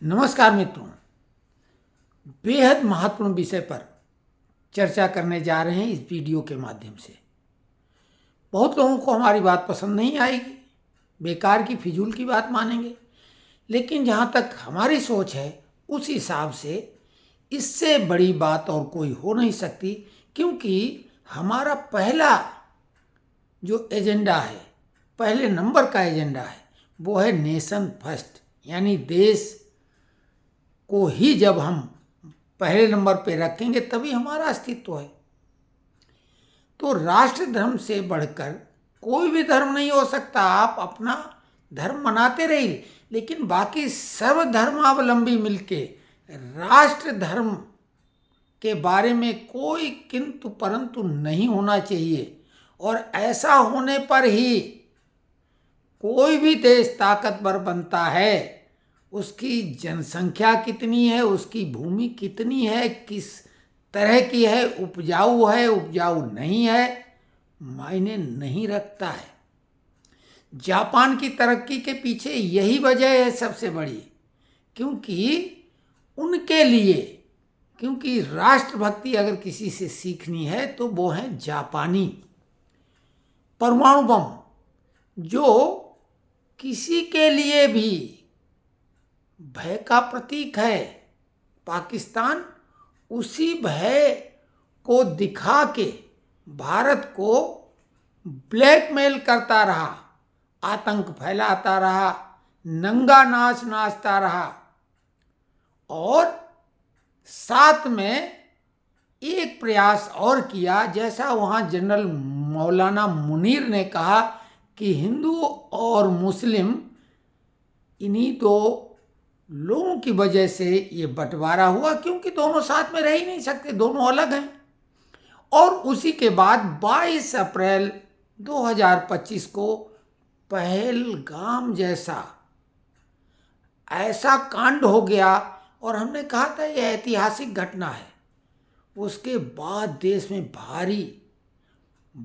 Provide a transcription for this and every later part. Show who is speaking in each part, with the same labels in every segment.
Speaker 1: नमस्कार मित्रों, बेहद महत्वपूर्ण विषय पर चर्चा करने जा रहे हैं इस वीडियो के माध्यम से। बहुत लोगों को हमारी बात पसंद नहीं आएगी, बेकार की फिजूल की बात मानेंगे, लेकिन जहाँ तक हमारी सोच है उस हिसाब से इससे बड़ी बात और कोई हो नहीं सकती, क्योंकि हमारा पहला जो एजेंडा है, पहले नंबर का एजेंडा है, वो है नेशन फर्स्ट, यानी देश को ही जब हम पहले नंबर पे रखेंगे तभी हमारा अस्तित्व है। तो राष्ट्र धर्म से बढ़कर कोई भी धर्म नहीं हो सकता। आप अपना धर्म मनाते रहिए, लेकिन बाकी सर्व धर्मावलंबी मिलके राष्ट्र धर्म के बारे में कोई किंतु परंतु नहीं होना चाहिए। और ऐसा होने पर ही कोई भी देश ताकतवर बनता है। उसकी जनसंख्या कितनी है, उसकी भूमि कितनी है, किस तरह की है, उपजाऊ नहीं है, मायने नहीं रखता है। जापान की तरक्की के पीछे यही वजह है सबसे बड़ी, क्योंकि राष्ट्रभक्ति अगर किसी से सीखनी है तो वो है जापानी। परमाणु बम जो किसी के लिए भी भय का प्रतीक है, पाकिस्तान उसी भय को दिखा के भारत को ब्लैकमेल करता रहा, आतंक फैलाता रहा, नंगा नाच नाचता रहा। और साथ में एक प्रयास और किया, जैसा वहाँ जनरल मौलाना मुनीर ने कहा कि हिंदू और मुस्लिम इन्हीं दो लोगों की वजह से ये बंटवारा हुआ, क्योंकि दोनों साथ में रह ही नहीं सकते, दोनों अलग हैं। और उसी के बाद 22 अप्रैल 2025 को पहलगाम जैसा ऐसा कांड हो गया, और हमने कहा था यह ऐतिहासिक घटना है। उसके बाद देश में भारी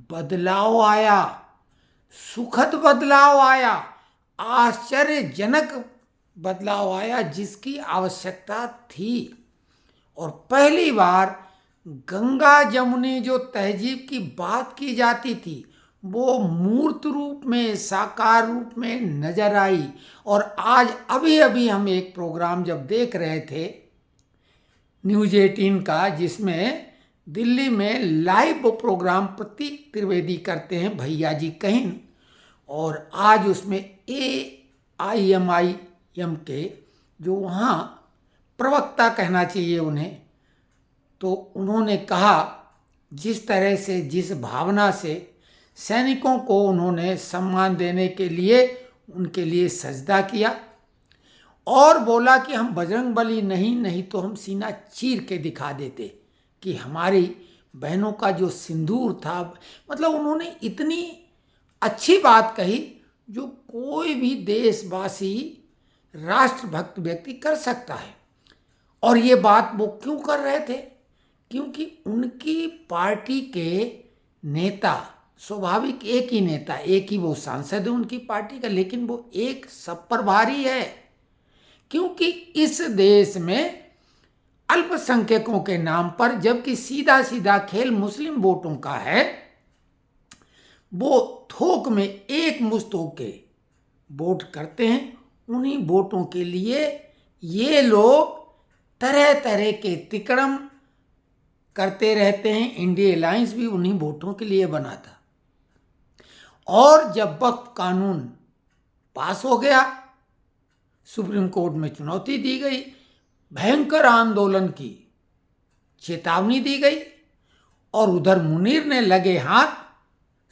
Speaker 1: बदलाव आया, सुखद बदलाव आया, आश्चर्यजनक बदलाव आया, जिसकी आवश्यकता थी। और पहली बार गंगा जमुनी जो तहजीब की बात की जाती थी वो मूर्त रूप में, साकार रूप में नजर आई। और आज अभी अभी हम एक प्रोग्राम जब देख रहे थे न्यूज 18 का, जिसमें दिल्ली में लाइव वो प्रोग्राम प्रतीक त्रिवेदी करते हैं, भैया जी कहीं, और आज उसमें AIMIM के जो वहाँ प्रवक्ता कहना चाहिए उन्हें, तो उन्होंने कहा जिस तरह से, जिस भावना से सैनिकों को उन्होंने सम्मान देने के लिए उनके लिए सजदा किया, और बोला कि हम बजरंगबली नहीं तो हम सीना चीर के दिखा देते कि हमारी बहनों का जो सिंदूर था। मतलब उन्होंने इतनी अच्छी बात कही जो कोई भी देशवासी राष्ट्रभक्त व्यक्ति कर सकता है। और ये बात वो क्यों कर रहे थे? क्योंकि उनकी पार्टी के नेता, स्वाभाविक एक ही नेता, एक ही वो सांसद है उनकी पार्टी का, लेकिन वो एक सब पर भारी है, क्योंकि इस देश में अल्पसंख्यकों के नाम पर, जबकि सीधा सीधा खेल मुस्लिम वोटों का है, वो थोक में एक मुश्त होके वोट करते हैं। उन्हीं वोटों के लिए ये लोग तरह तरह के तिकड़म करते रहते हैं। इंडिया अलायंस भी उन्हीं वोटों के लिए बना था। और जब वक्फ कानून पास हो गया, सुप्रीम कोर्ट में चुनौती दी गई, भयंकर आंदोलन की चेतावनी दी गई, और उधर मुनीर ने लगे हाथ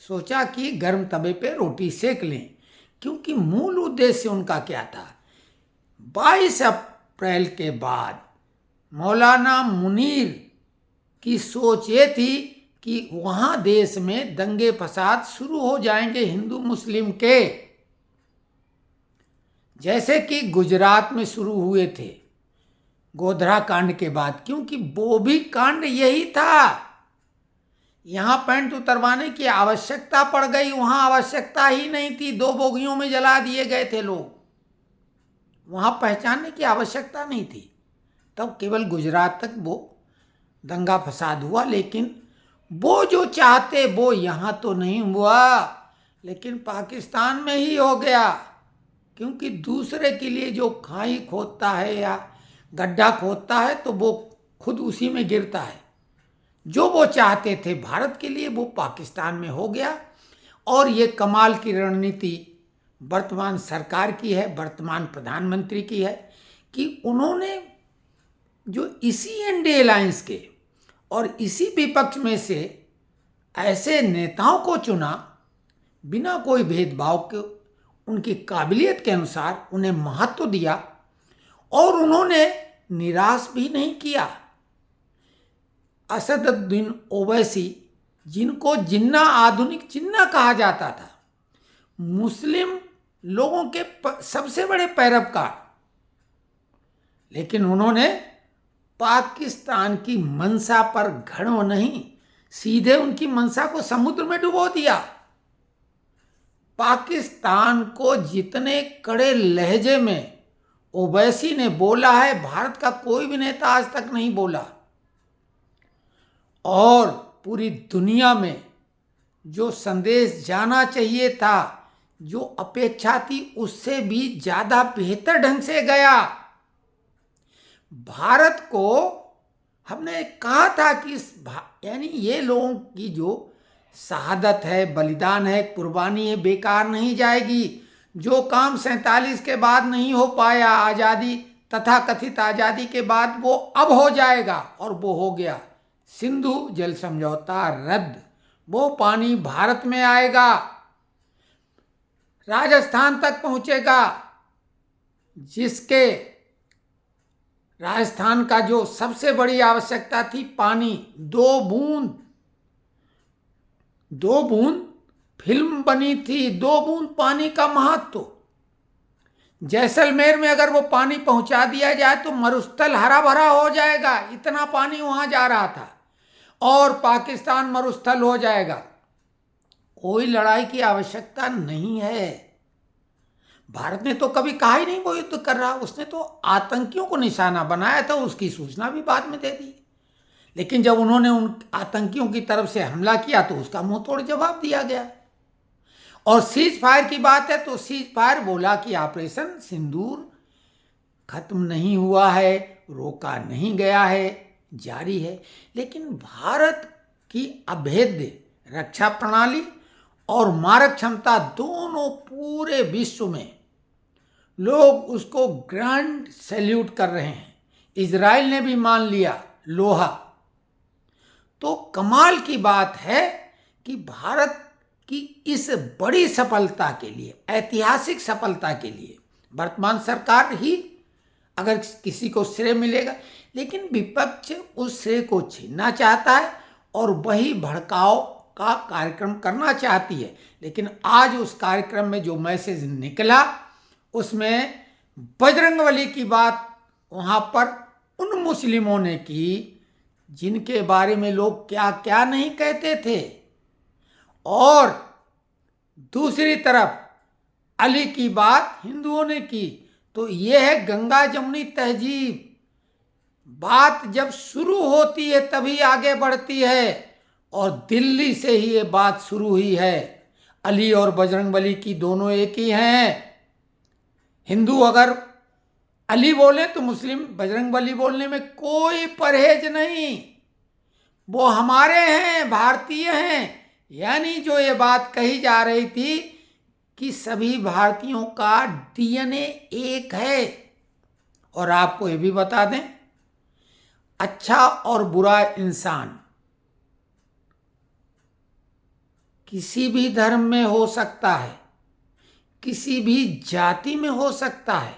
Speaker 1: सोचा कि गर्म तवे पे रोटी सेक लें, क्योंकि मूल उद्देश्य उनका क्या था? 22 अप्रैल के बाद मौलाना मुनीर की सोच ये थी कि वहाँ देश में दंगे फसाद शुरू हो जाएंगे हिंदू मुस्लिम के, जैसे कि गुजरात में शुरू हुए थे गोधरा कांड के बाद, क्योंकि वो भी कांड यही था। यहाँ पैंट उतरवाने की आवश्यकता पड़ गई, वहाँ आवश्यकता ही नहीं थी, 2 बोगियों में जला दिए गए थे लोग। वहाँ पहचानने की आवश्यकता नहीं थी। तब केवल गुजरात तक वो दंगा फसाद हुआ, लेकिन वो जो चाहते वो यहाँ तो नहीं हुआ, लेकिन पाकिस्तान में ही हो गया। क्योंकि दूसरे के लिए जो खाई खोदता है या गड्ढा खोदता है तो वो खुद उसी में गिरता है। जो वो चाहते थे भारत के लिए वो पाकिस्तान में हो गया। और ये कमाल की रणनीति वर्तमान सरकार की है, वर्तमान प्रधानमंत्री की है, कि उन्होंने जो इसी एनडीए अलायंस के और इसी विपक्ष में से ऐसे नेताओं को चुना, बिना कोई भेदभाव के, उनकी काबिलियत के अनुसार उन्हें महत्व दिया, और उन्होंने निराश भी नहीं किया। असदुद्दीन ओवैसी, जिनको जिन्ना, आधुनिक जिन्ना कहा जाता था, मुस्लिम लोगों के सबसे बड़े पैरवकार, लेकिन उन्होंने पाकिस्तान की मंशा पर घड़ो नहीं, सीधे उनकी मंशा को समुद्र में डुबो दिया। पाकिस्तान को जितने कड़े लहजे में ओवैसी ने बोला है, भारत का कोई भी नेता आज तक नहीं बोला। और पूरी दुनिया में जो संदेश जाना चाहिए था, जो अपेक्षा थी, उससे भी ज्यादा बेहतर ढंग से गया। भारत को हमने कहा था कि यानी ये लोगों की जो शहादत है, बलिदान है, कुर्बानी है, बेकार नहीं जाएगी। जो काम 47 के बाद नहीं हो पाया, आज़ादी, तथाकथित आज़ादी के बाद, वो अब हो जाएगा, और वो हो गया। सिंधु जल समझौता रद्द, वो पानी भारत में आएगा, राजस्थान तक पहुंचेगा, जिसके राजस्थान का जो सबसे बड़ी आवश्यकता थी पानी, 2 बूंद फिल्म बनी थी, 2 बूंद पानी का महत्व। जैसलमेर में अगर वो पानी पहुंचा दिया जाए तो मरुस्थल हरा भरा हो जाएगा, इतना पानी वहां जा रहा था, और पाकिस्तान मरुस्थल हो जाएगा। कोई लड़ाई की आवश्यकता नहीं है। भारत ने तो कभी कहा ही नहीं वो युद्ध कर रहा, उसने तो आतंकियों को निशाना बनाया था, उसकी सूचना भी बाद में दे दी। लेकिन जब उन्होंने उन आतंकियों की तरफ से हमला किया तो उसका मुंह तोड़ जवाब दिया गया। और सीज फायर की बात है तो सीज फायर बोला कि ऑपरेशन सिंदूर खत्म नहीं हुआ है, रोका नहीं गया है, जारी है। लेकिन भारत की अभेद्य रक्षा प्रणाली और मारक क्षमता दोनों पूरे विश्व में लोग उसको ग्रैंड सैल्यूट कर रहे हैं। इजराइल ने भी मान लिया लोहा। तो कमाल की बात है कि भारत की इस बड़ी सफलता के लिए, ऐतिहासिक सफलता के लिए वर्तमान सरकार ही अगर किसी को श्रेय मिलेगा, लेकिन विपक्ष उस श्रेय को छीनना चाहता है और वही भड़काव का कार्यक्रम करना चाहती है। लेकिन आज उस कार्यक्रम में जो मैसेज निकला उसमें बजरंगबली की बात वहाँ पर उन मुस्लिमों ने की जिनके बारे में लोग क्या क्या नहीं कहते थे, और दूसरी तरफ अली की बात हिंदुओं ने की। तो ये है गंगा जमुनी तहजीब। बात जब शुरू होती है तभी आगे बढ़ती है, और दिल्ली से ही ये बात शुरू हुई है। अली और बजरंगबली की दोनों एक ही हैं। हिंदू अगर अली बोले तो मुस्लिम बजरंगबली बोलने में कोई परहेज नहीं, वो हमारे हैं, भारतीय हैं। यानी जो ये बात कही जा रही थी कि सभी भारतीयों का डीएनए एक है। और आपको ये भी बता दें, अच्छा और बुरा इंसान किसी भी धर्म में हो सकता है, किसी भी जाति में हो सकता है,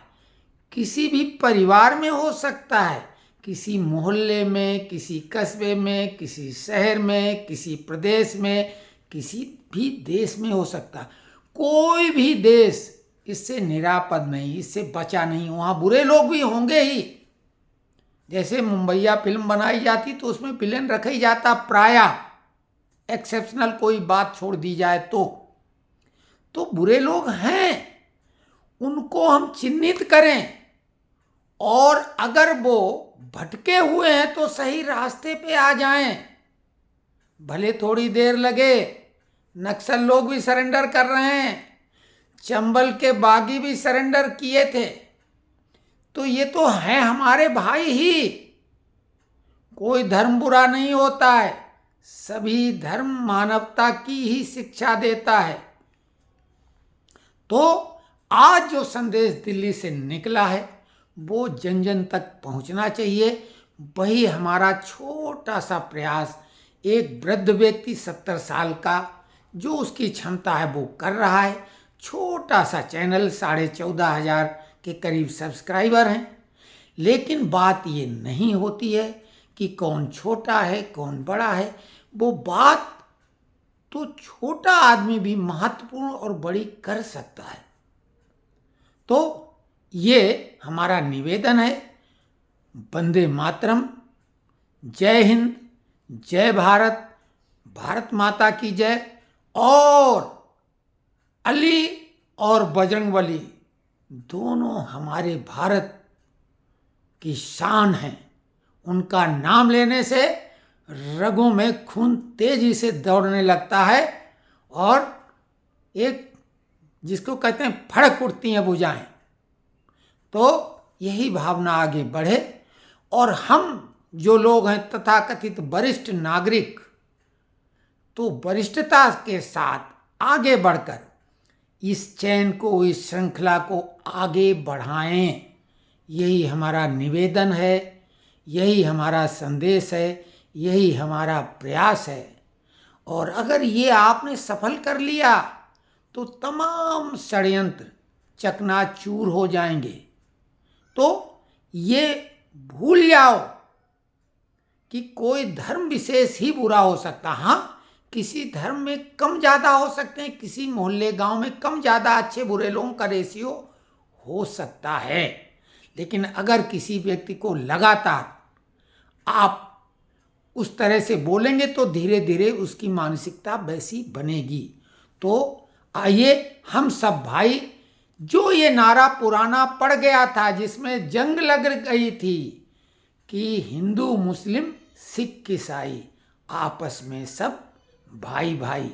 Speaker 1: किसी भी परिवार में हो सकता है, किसी मोहल्ले में, किसी कस्बे में, किसी शहर में, किसी प्रदेश में, किसी भी देश में हो सकता है। कोई भी देश इससे निरापद नहीं, इससे बचा नहीं। वहाँ बुरे लोग भी होंगे ही। जैसे मुंबईया फिल्म बनाई जाती तो उसमें विलेन रखा ही जाता, प्रायः एक्सेप्शनल कोई बात छोड़ दी जाए तो बुरे लोग हैं, उनको हम चिन्हित करें, अगर वो भटके हुए हैं तो सही रास्ते पे आ जाएं, भले थोड़ी देर लगे। नक्सल लोग भी सरेंडर कर रहे हैं, चंबल के बागी भी सरेंडर किए थे, तो ये तो हैं हमारे भाई ही। कोई धर्म बुरा नहीं होता है, सभी धर्म मानवता की ही शिक्षा देता है। तो आज जो संदेश दिल्ली से निकला है वो जन जन तक पहुंचना चाहिए। वही हमारा छोटा सा प्रयास, एक वृद्ध व्यक्ति 70 साल का, जो उसकी क्षमता है वो कर रहा है। छोटा सा चैनल, 14,500 के करीब सब्सक्राइबर हैं। लेकिन बात ये नहीं होती है कि कौन छोटा है कौन बड़ा है। वो बात तो छोटा आदमी भी महत्वपूर्ण और बड़ी कर सकता है। तो ये हमारा निवेदन है। वंदे मातरम, जय हिंद, जय भारत, भारत माता की जय। और अली और बजरंगबली दोनों हमारे भारत की शान हैं। उनका नाम लेने से रगों में खून तेजी से दौड़ने लगता है और एक जिसको कहते हैं फड़क उठती हैं भुजाएं। तो यही भावना आगे बढ़े और हम जो लोग हैं तथाकथित वरिष्ठ नागरिक, तो वरिष्ठता के साथ आगे बढ़कर इस चैन को, इस श्रृंखला को आगे बढ़ाएं। यही हमारा निवेदन है, यही हमारा संदेश है, यही हमारा प्रयास है। और अगर ये आपने सफल कर लिया तो तमाम षड्यंत्र चकनाचूर हो जाएंगे। तो ये भूल जाओ कि कोई धर्म विशेष ही बुरा हो सकता। हाँ, किसी धर्म में कम ज़्यादा हो सकते हैं, किसी मोहल्ले गांव में कम ज़्यादा अच्छे बुरे लोगों का रेशियो हो सकता है। लेकिन अगर किसी व्यक्ति को लगातार आप उस तरह से बोलेंगे तो धीरे धीरे उसकी मानसिकता वैसी बनेगी। तो आइए हम सब भाई, जो ये नारा पुराना पड़ गया था जिसमें जंग लग गई थी कि हिंदू मुस्लिम सिख ईसाई आपस में सब भाई भाई,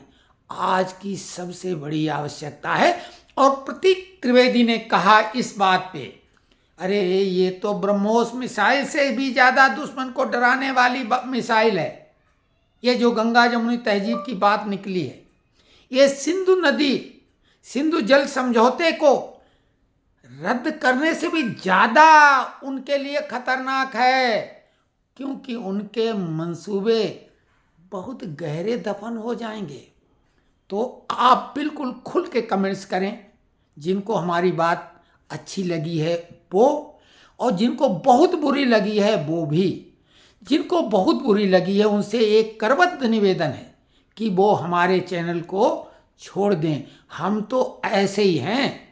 Speaker 1: आज की सबसे बड़ी आवश्यकता है। और प्रतीक त्रिवेदी ने कहा इस बात पे, अरे ये तो ब्रह्मोस मिसाइल से भी ज़्यादा दुश्मन को डराने वाली मिसाइल है। ये जो गंगा जमुनी तहजीब की बात निकली है, ये सिंधु नदी, सिंधु जल समझौते को रद्द करने से भी ज़्यादा उनके लिए खतरनाक है, क्योंकि उनके मंसूबे बहुत गहरे दफन हो जाएंगे। तो आप बिल्कुल खुल के कमेंट्स करें, जिनको हमारी बात अच्छी लगी है वो, और जिनको बहुत बुरी लगी है वो भी। जिनको बहुत बुरी लगी है उनसे एक करबद्ध निवेदन है कि वो हमारे चैनल को छोड़ दें। हम तो ऐसे ही हैं,